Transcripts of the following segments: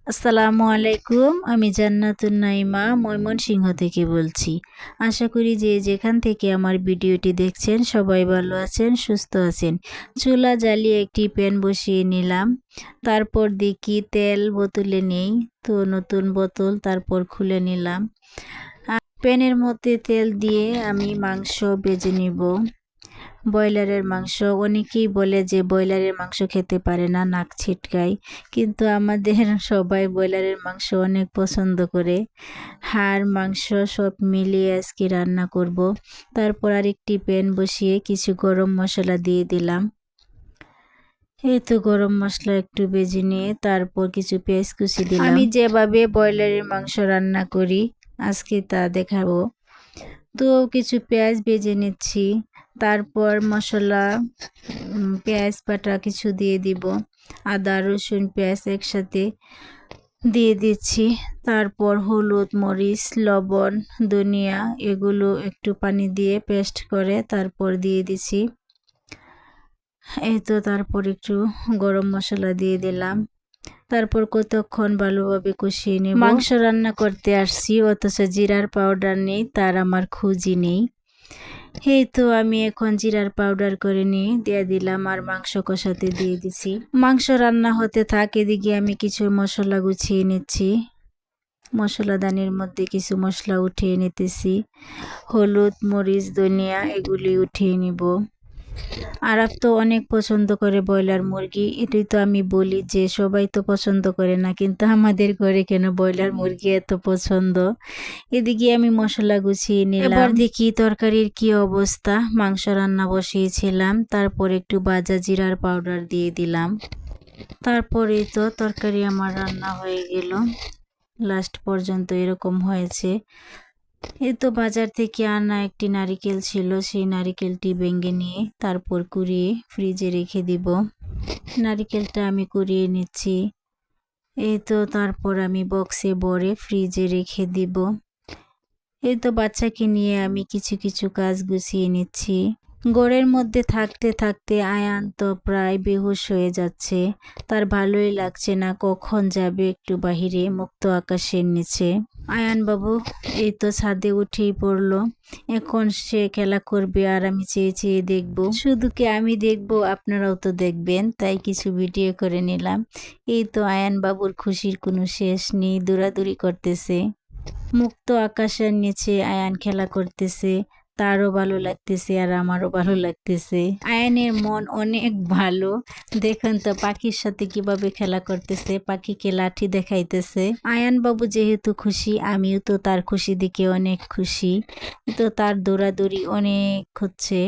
আসসালামু আলাইকুম। আমি জান্নাতুন নাইমা ময়মনসিংহ থেকে বলছি। আশা করি যে যেখান থেকে আমার ভিডিওটি দেখছেন সবাই ভালো আছেন, সুস্থ আছেন। চুলা জ্বালিয়ে একটি প্যান বসিয়ে নিলাম। তারপর দেখি তেল বোতলে নেই, তো নতুন বোতল তারপর খুলে নিলাম। প্যানের মধ্যে তেল দিয়ে আমি মাংস ভেজে নিব। ব্রয়লারের মাংস, অনেকেই বলে যে ব্রয়লারের মাংস খেতে পারে না, নাক ছিটকায়, কিন্তু আমাদের সবাই ব্রয়লারের মাংস অনেক পছন্দ করে। হাড় মাংস সব মিলিয়ে আজকে রান্না করব। তারপর আরেকটি প্যান বসিয়ে কিছু গরম মশলা দিয়ে দিলাম। এই তো গরম মশলা একটু ভেজে নিয়ে তারপর কিছু পেঁয়াজ কুচি দিলাম। আমি যেভাবে ব্রয়লারের মাংস রান্না করি আজকে তা দেখাবো। তো কিছু পেঁয়াজ ভেজে নিচ্ছি, তারপর মশলা পেঁয়াজ বাটা কিছু দিয়ে দিব, আদা রসুন পেঁয়াজ একসাথে দিয়ে দিচ্ছি। তারপর হলুদ মরিচ লবণ ধনিয়া এগুলো একটু পানি দিয়ে পেস্ট করে তারপর দিয়ে দিচ্ছি। এই তো তারপর একটু গরম মশলা দিয়ে দিলাম। তারপর কতক্ষণ ভালোভাবে কষিয়ে নেব। মাংস রান্না করতে আসছি অথচ জিরার পাউডার নেই, তার আমার খুঁজই নেই। এই তো আমি এখন জিরার পাউডার করে নিয়ে দিয়ে দিলাম আর মাংস কষাতে দিয়ে দিছি। মাংস রান্না হতে থাক, এদিকে আমি কিছু মশলা গুছিয়ে নিচ্ছি। মশলাদানির মধ্যে কিছু মশলা উঠিয়ে নিতেছি, হলুদ মরিচ ধনিয়া এগুলি উঠিয়ে নিব। আরাফ তো অনেক পছন্দ করে ব্রয়লার মুরগি, এটাই তো আমি বলি যে সবাই তো পছন্দ করে না, কিন্তু আমাদের ঘরে কেন ব্রয়লার মুরগি এত পছন্দ। এদিকে আমি মশলা গুছিয়ে নিলাম। এবার দেখি তরকারির কি অবস্থা। মাংস রান্না বসিয়েছিলাম, তারপর একটু ভাজা জিরার পাউডার দিয়ে দিলাম। তারপরে তো তরকারি আমার রান্না হয়ে গেল, লাস্ট পর্যন্ত এরকম হয়েছে। এই তো বাজার থেকে আনা একটি নারিকেল ছিল, সেই নারিকেলটি ভেঙে নিয়ে তারপর কুড়িয়ে ফ্রিজে রেখে দিব। নারিকেলটা আমি কুড়িয়ে নিচ্ছি। এই তো তারপর আমি বক্সে ভরে ফ্রিজে রেখে দিব। এই তো বাচ্চাকে নিয়ে আমি কিছু কিছু কাজ গুছিয়ে নিচ্ছি। ঘরের মধ্যে থাকতে থাকতে আয়ান তো প্রায় বেহুশ হয়ে যাচ্ছে, তার ভালোই লাগছে না, কখন যাবে একটু বাহিরে মুক্ত আকাশের নিচে। আয়ান বাবু এই তো ছাদে উঠেই পড়লো, এখন সে খেলা করবে আর আমি চেয়ে চেয়ে দেখবো। শুধু কি আমি দেখবো, আপনারাও তো দেখবেন, তাই কিছু ভিডিও করে নিলাম। এই তো আয়ান বাবুর খুশির কোনো শেষ নেই, দৌড়াদৌড়ি করতেছে। মুক্ত আকাশের নিচে আয়ান খেলা করতেছে, তারও ভালো লাগতেছে আর আমারও ভালো লাগতেছে। আয়ানের মন অনেক ভালো, দেখুন তো পাখির সাথে কিভাবে খেলা করতেছে, পাখিকে লাঠি দেখাইতেছে। আয়ান বাবু যেহেতু খুশি, আমিও তো তার খুশি দেখে অনেক খুশি। তো তার দৌড়াদৌড়ি অনেক হচ্ছে,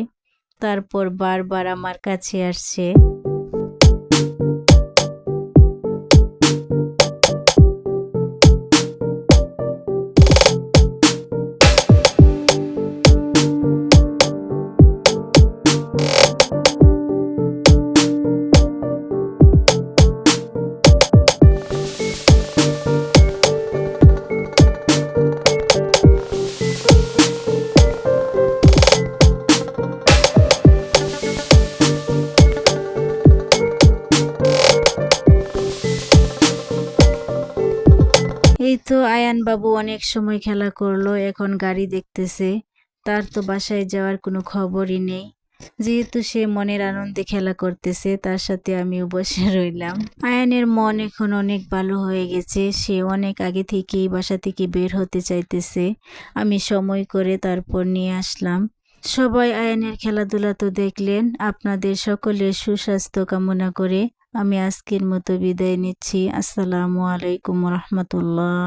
তারপর বারবার আমার কাছে আসছে। এই তো আয়ান বাবু অনেক সময় খেলা করলো, এখন গাড়ি দেখতেছে। তার তো বাসায় যাওয়ার কোনো খবরই নেই, যেহেতু সে মনের আনন্দে খেলা করতেছে, তার সাথে আমিও বসে রইলাম। আয়ানের মন এখন অনেক ভালো হয়ে গেছে, সে অনেক আগে থেকেই বাসা থেকে বের হতে চাইতেছে। আমি সময় করে তারপর নিয়ে আসলাম। সবাই আয়ানের খেলাধুলা তো দেখলেন, আপনাদের সকলের সুস্বাস্থ্য কামনা করে আমি আজকের মতো বিদায় নিচ্ছি। আসসালামু আলাইকুম রহমতুল্লাহ।